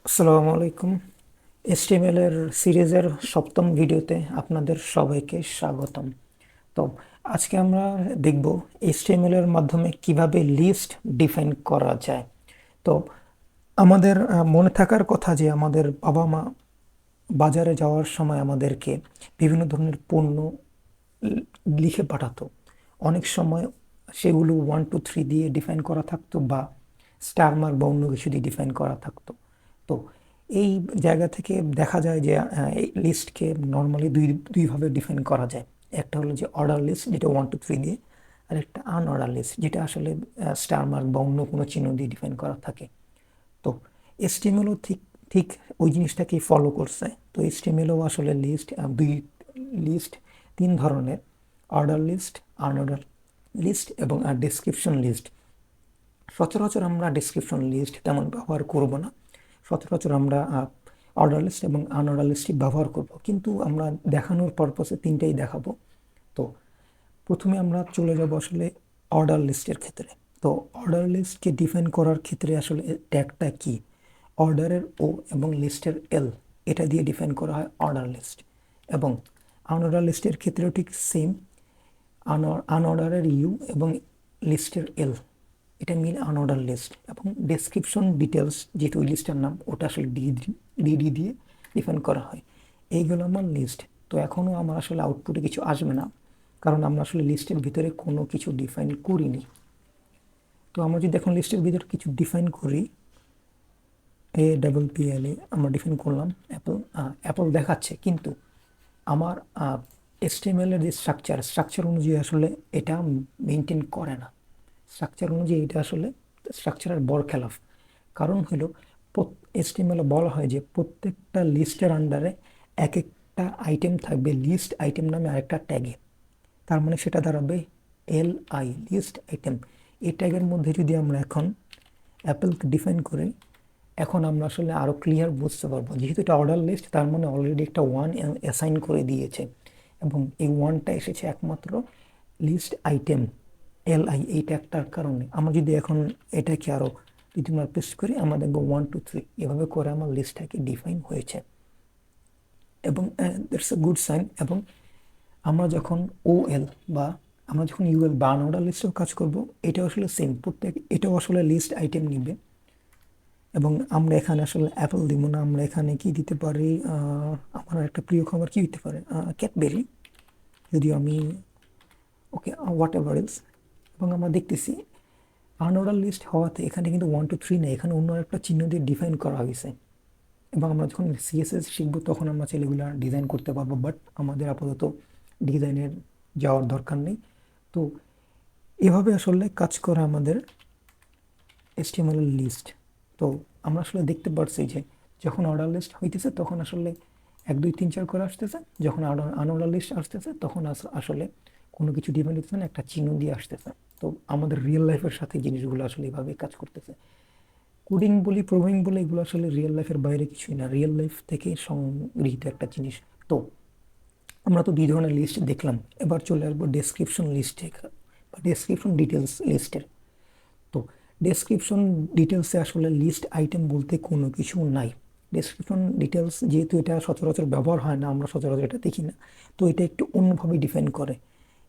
আসসালামু আলাইকুম। এইচটিএমএল এর সিরিজের সপ্তম ভিডিওতে আপনাদের সবাইকে স্বাগতম। তো আজকে আমরা দেখব এইচটিএমএল এর মাধ্যমে কিভাবে লিস্ট ডিফাইন করা যায়। তো আমাদের মনে থাকার কথা যে আমাদের বাবা মা বাজারে যাওয়ার সময় আমাদেরকে বিভিন্ন ধরনের পণ্য লিখে পাঠাতো। অনেক সময় সেগুলো 1 2 3 দিয়ে ডিফাইন করা থাকতো বা স্টার মার্ক বা অন্য কিছু দিয়ে ডিফাইন করা থাকতো। তো এই জায়গা থেকে দেখা যায় যে এই লিস্টকে নর্মালি দুইভাবে ডিফাইন করা যায়। একটা হলো যে অর্ডার লিস্ট, যেটা 1 2 3 দিয়ে, আর একটা আনঅর্ডার লিস্ট, যেটা আসলে স্টার মার্ক বা অন্য কোনো চিহ্ন দিয়ে ডিফাইন করা থাকে। তো এইচটিএমএলও ঠিক ঠিক ওই জিনিসটাকেই ফলো করছে। তো এইচটিএমএলও আসলে লিস্ট তিন ধরনের: অর্ডার লিস্ট, আনঅর্ডার লিস্ট এবং ডেসক্রিপশন লিস্ট। সচরাচর আমরা ডেসক্রিপশন লিস্ট তেমন ব্যবহার করব না। সচরাচর আমরা অর্ডার লিস্ট এবং আনঅর্ডার লিস্টই ব্যবহার করব, কিন্তু আমরা দেখানোর পারপসে তিনটেই দেখাবো। তো প্রথমে আমরা চলে যাব আসলে অর্ডার লিস্টের ক্ষেত্রে। তো অর্ডার লিস্টকে ডিফাইন করার ক্ষেত্রে আসলে ট্যাগটা কি, অর্ডারের ও এবং লিস্টের এল, এটা দিয়ে ডিফাইন করা হয় অর্ডার লিস্ট। এবং আনঅর্ডার লিস্টের ক্ষেত্রেও ঠিক সেম, আনঅর্ডারের ইউ এবং লিস্টের এল, এটা মিল আনঅর্ডার লিস্ট। এবং ডেসক্রিপশন ডিটেলস, যেটা ওই লিস্টের নাম, ওটা আসলে ডিডি দিয়ে ডিফাইন করা হয়। এইগুলো আমার লিস্ট। তো এখনও আমার আসলে আউটপুটে কিছু আসবে না, কারণ আমরা আসলে লিস্টের ভিতরে কোনো কিছু ডিফাইন করিনি। তো আমরা যদি এখন লিস্টের ভিতরে কিছু ডিফাইন করি, APPLE আমরা ডিফাইন করলাম অ্যাপল দেখাচ্ছে, কিন্তু আমার HTML এর যে স্ট্রাকচার অনুযায়ী আসলে এটা মেনটেন করে না। স্ট্রাকচার অনুযায়ী এটা আসলে স্ট্রাকচারের বরখেলাফ। কারণ হলো HTML বলা হয় যে প্রত্যেকটা লিস্টের আন্ডারে এক একটা আইটেম থাকবে লিস্ট আইটেম নামে আরেকটা ট্যাগে। তার মানে সেটা দাঁড়াবে লিস্ট আইটেম। এই ট্যাগের মধ্যে যদি আমরা এখন অ্যাপেলকে ডিফাইন করি, এখন আমরা আসলে আরও ক্লিয়ার বুঝতে পারবো। যেহেতু এটা অর্ডার লিস্ট, তার মানে অলরেডি একটা ওয়ান অ্যাসাইন করে দিয়েছে, এবং এই ওয়ানটা এসেছে একমাত্র লিস্ট আইটেম এই ট্যাগটার কারণে। আমরা যদি এখন এটাকে আরও যদি আমরা পেস্ট করি, আমরা দেখবো 1 2 3 এভাবে করে আমার লিস্টটাকে ডিফাইন হয়েছে, এবং দ্যাটস এ গুড সাইন। এবং আমরা যখন ওএল বা আমরা যখন ইউএল বা আনঅর্ডার লিস্টেও কাজ করব, এটা আসলে সেম, এটাও আসলে লিস্ট আইটেম নিবে। এবং আমরা এখানে আসলে অ্যাপল দিব না, আমরা এখানে কি দিতে পারি, আমার একটা প্রিয় খাবার কি দিতে পারে, ক্যাডবেরি, যদিও আমি ওকে হোয়াট এভার এলস। এবং আমরা দেখতেছি আনঅর্ডার লিস্ট হওয়াতে এখানে কিন্তু 1 2 3 নেই, এখানে অন্য একটা চিহ্ন দিয়ে ডিফাইন করা হয়েছে। এবং আমরা যখন সিএসএস শিখবো তখন আমরা চাইলে এগুলো ডিজাইন করতে পারবো, বাট আমাদের আপাতত ডিজাইনের যাওয়ার দরকার নেই। তো এভাবে আসলে কাজ করে আমাদের HTML লিস্ট। তো আমরা আসলে দেখতে পাচ্ছি যে যখন অর্ডার লিস্ট হইতেছে তখন আসলে 1 2 3 4 করে আসতেছে, যখন আনঅর্ডার লিস্ট আসতেছে তখন আসলে কোনো কিছু ডিফাইন হচ্ছে না, একটা চিহ্ন দিয়ে আসতেছে। তো আমাদের রিয়েল লাইফের সাথে জিনিসগুলো আসলে এভাবে কাজ করতেছে। কোডিং বলি, প্রোগ্রামিং বলি, এগুলো আসলে রিয়েল লাইফের বাইরে কিছুই না, রিয়েল লাইফ থেকে সংগৃহীত একটা জিনিস। তো আমরা তো দুই ধরনের লিস্ট দেখলাম, এবার চলে আসবো ডেসক্রিপশন লিস্টে বা ডেসক্রিপশন ডিটেলস লিস্টের। তো ডেসক্রিপশন ডিটেলসে আসলে লিস্ট আইটেম বলতে কোনো কিছু নাই। ডেসক্রিপশন ডিটেলস যেহেতু এটা সচরাচর ব্যবহার হয় না, আমরা সচরাচর এটা দেখি না, তো এটা একটু অন্যভাবে ডিফাইন করে।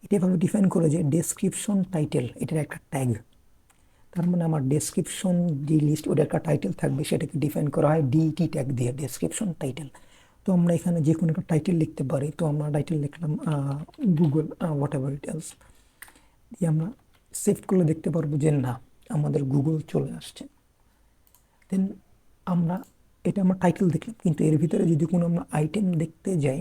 এটা এভাবে ডিফাইন করে যে ডেসক্রিপশন টাইটেল, এটার একটা ট্যাগ। তার মানে আমার ডেসক্রিপশন যে লিস্ট, ওটা একটা টাইটেল থাকবে, সেটাকে ডিফাইন করা হয় ডিটি ট্যাগ দিয়ে, ডেসক্রিপশন টাইটেল। তো আমরা এখানে যে কোনো একটা টাইটেল লিখতে পারি। তো আমরা টাইটেল লিখলাম Google what ever it else দিয়ে আমরা সেভ করলে দেখতে পারবো যে না, আমাদের গুগল চলে আসছে। দেন আমরা এটা আমরা টাইটেল দেখলাম, কিন্তু এর ভিতরে যদি কোনো আমরা আইটেম দেখতে যাই,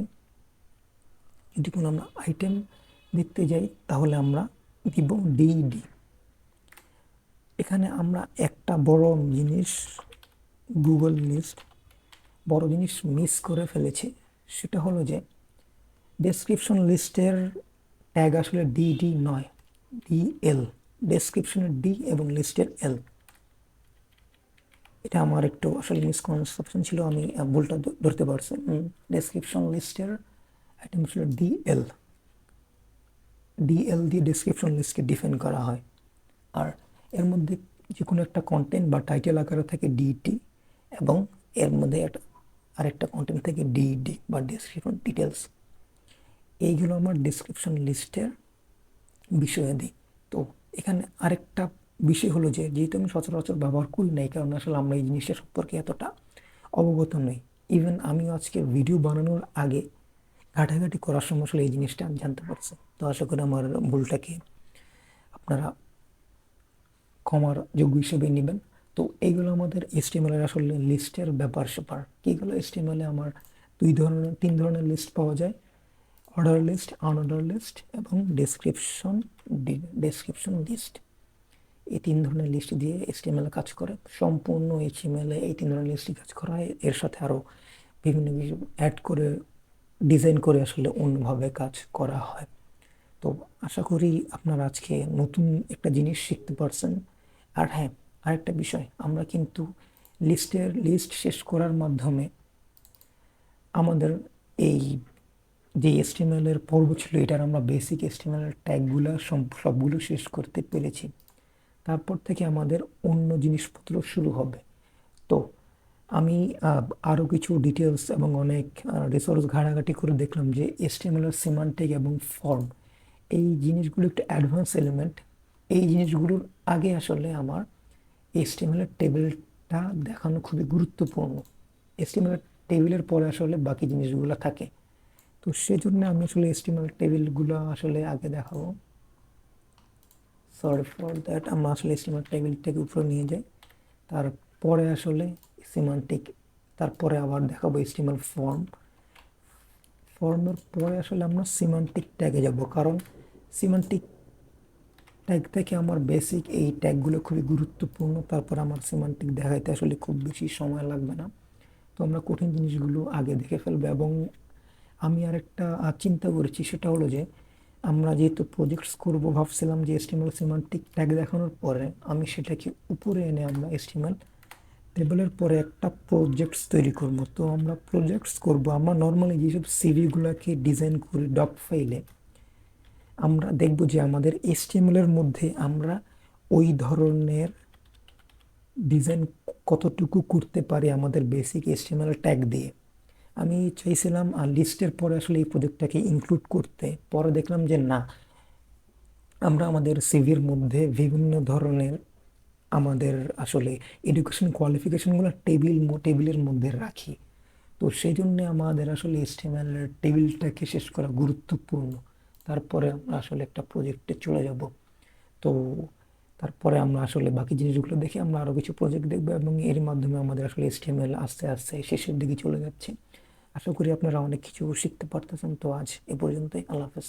তাহলে আমরা দিব ডিডি। এখানে আমরা একটা বড় জিনিস, গুগল লিস্ট বড় জিনিস মিস করে ফেলেছি। সেটা হলো যে ডেসক্রিপশন লিস্টের ট্যাগ আসলে ডিডি নয়, ডিএল। ডেসক্রিপশনের ডি এবং লিস্টের এল। এটা আমার একটু আসলে মিসকনসেপশন ছিল, আমি ভুলটা ধরতে পারছি। ডেসক্রিপশন লিস্টের আইটেম ছিল ডিএল। ডিএল দিয়ে ডেসক্রিপশন লিস্টকে ডিফাইন করা হয়। আর এর মধ্যে যে কোনো একটা কন্টেন্ট বা টাইটেল আকারে থাকে ডিটি, এবং এর মধ্যে আরেকটা কন্টেন্ট থেকে ডিডি বা ডেসক্রিপশন ডিটেলস, এইগুলো আমার ডিসক্রিপশন লিস্টের বিষয়াদি। তো এখানে আরেকটা বিষয় হলো যে যেহেতু আমি সচরাচর ব্যবহার করি না, এই কারণে আসলে আমরা এই জিনিসটা সম্পর্কে এতটা অবগত নই। ইভেন আমিও আজকে ভিডিও বানানোর আগে ঘাটাঘাটি করার সময় আসলে এই জিনিসটা আমি জানতে পারছি। তো আশা করি আমার ভুলটাকে আপনারা ক্ষমার যোগ্য হিসেবে নেবেন। তো এইগুলো আমাদের HTML এর আসলে লিস্টের ব্যাপার স্যাপার। কীগুলো HTML এ আমার তিন ধরনের লিস্ট পাওয়া যায়: অর্ডার লিস্ট, আনঅর্ডার লিস্ট এবং ডেসক্রিপশন লিস্ট। এই তিন ধরনের লিস্ট দিয়ে HTML কাজ করে। সম্পূর্ণ HTML এই তিন ধরনের লিস্টই কাজ করা হয়। এর সাথে আরও বিভিন্ন কিছু অ্যাড করে ডিজাইন করে আসলে অন্যভাবে কাজ করা হয়। তো আশা করি আপনারা আজকে নতুন একটা জিনিস শিখতে পারছেন। আর হ্যাঁ, আরেকটা বিষয়, আমরা কিন্তু লিস্ট শেষ করার মাধ্যমে আমাদের এই যে HTML এর পর্ব ছিল, এটার আমরা বেসিক HTML এর ট্যাগগুলো সবগুলো শেষ করতে পেরেছি। তারপর থেকে আমাদের অন্য জিনিসপত্র শুরু হবে। তো আমি আরও কিছু ডিটেলস এবং অনেক রিসোর্স ঘাটাঘাটি করে দেখলাম যে HTML এর সিমান্টিক এবং ফর্ম, এই জিনিসগুলো একটু অ্যাডভান্স এলিমেন্ট। এই জিনিসগুলোর আগে আসলে আমার HTML এর টেবিলটা দেখানো খুবই গুরুত্বপূর্ণ। HTML এর টেবিলের পরে আসলে বাকি জিনিসগুলো থাকে। তো সেজন্য আমি আসলে HTML টেবিলগুলো আসলে আগে দেখাবো। সরি ফর দ্যাট, আমরা আসলে HTML টেবিলটাকে উপরে নিয়ে যাই, তারপরে আসলে সিমান্টিক, তারপরে আবার দেখাবো HTML ফর্মের পরে আসলে আমরা সিমান্টিক ট্যাগে যাব, কারণ সিমান্টিক ট্যাগ থেকে আমার বেসিক এই ট্যাগগুলো খুবই গুরুত্বপূর্ণ। তারপর আমার সিমান্টিক দেখাইতে আসলে খুব বেশি সময় লাগবে না। তো আমরা কঠিন জিনিসগুলো আগে দেখে ফেলবো। এবং আমি আরেকটা চিন্তা করেছি, সেটা হলো যে আমরা যেহেতু প্রজেক্টস করব, ভাবছিলাম যে HTML সিমান্টিক ট্যাগ দেখানোর পরে আমি সেটাকে উপরে এনে আমরা HTML টেবিলের পরে একটা প্রজেক্টস তৈরি করব। তো আমরা প্রজেক্টস করব, আমরা নর্মালি যেসব সিভিগুলোকে ডিজাইন করি ডক ফাইলে, আমরা দেখব যে আমাদের HTML এর মধ্যে আমরা ওই ধরনের ডিজাইন কতটুকু করতে পারি আমাদের বেসিক HTML ট্যাগ দিয়ে। আমি চাইছিলাম লিস্টের পরে আসলে এই প্রজেক্টটাকে ইনক্লুড করতে, পরে দেখলাম যে না, আমরা আমাদের সিভির মধ্যে বিভিন্ন ধরনের আমাদের আসলে এডুকেশন কোয়ালিফিকেশনগুলো টেবিলের মধ্যে রাখি। তো সেই জন্যে আমাদের আসলে HTML এর টেবিলটাকে শেষ করা গুরুত্বপূর্ণ। তারপরে আমরা আসলে একটা প্রজেক্টে চলে যাব। তো তারপরে আমরা আসলে বাকি জিনিসগুলো দেখে আমরা আরও কিছু প্রজেক্ট দেখবো, এবং এর মাধ্যমে আমাদের আসলে HTML আস্তে আস্তে শেষের দিকে চলে যাচ্ছে। আশা করি আপনারা অনেক কিছু শিখতে পারতেছেন। তো আজ এ পর্যন্তই, আল্লাহ হাফেজ।